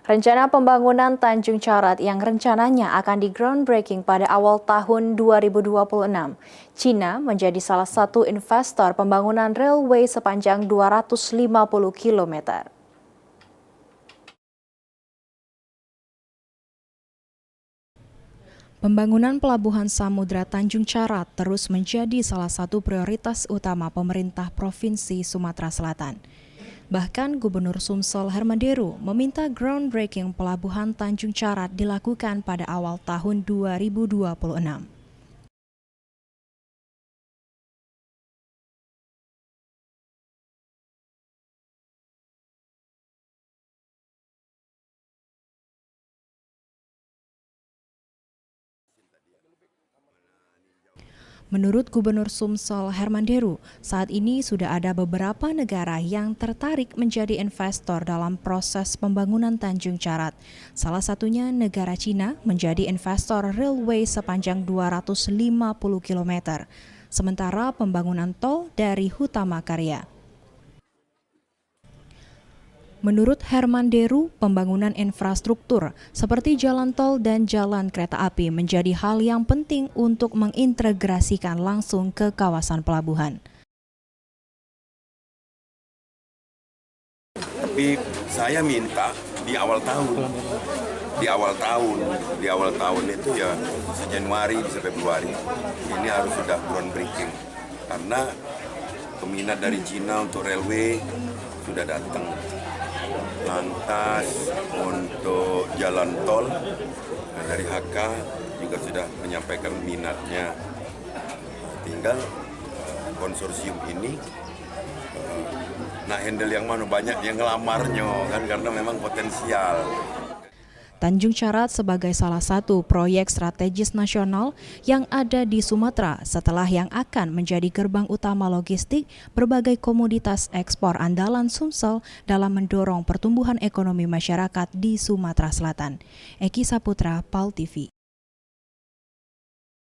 Rencana pembangunan Tanjung Charat yang rencananya akan di groundbreaking pada awal tahun 2026. Cina menjadi salah satu investor pembangunan railway sepanjang 250 km. Pembangunan Pelabuhan Samudra Tanjung Charat terus menjadi salah satu prioritas utama pemerintah Provinsi Sumatera Selatan. Bahkan Gubernur Sumsel Hermanderu meminta groundbreaking Pelabuhan Tanjung Charat dilakukan pada awal tahun 2026. Menurut Gubernur Sumsel Hermanderu, saat ini sudah ada beberapa negara yang tertarik menjadi investor dalam proses pembangunan Tanjung Charat. Salah satunya negara Cina menjadi investor railway sepanjang 250 km, sementara pembangunan tol dari Hutama Karya. Menurut Hermanderu, pembangunan infrastruktur seperti jalan tol dan jalan kereta api menjadi hal yang penting untuk mengintegrasikan langsung ke kawasan pelabuhan. Tapi saya minta di awal tahun itu ya Januari bisa Februari ini harus sudah groundbreaking karena peminat dari Cina untuk railway sudah datang. Lantas untuk jalan tol dari HK juga sudah menyampaikan minatnya. Tinggal konsorsium ini handle yang mana, banyak yang ngelamarnya kan karena memang potensial. Tanjung Charat sebagai salah satu proyek strategis nasional yang ada di Sumatera setelah yang akan menjadi gerbang utama logistik berbagai komoditas ekspor andalan Sumsel dalam mendorong pertumbuhan ekonomi masyarakat di Sumatera Selatan. Eki Saputra, PAL TV.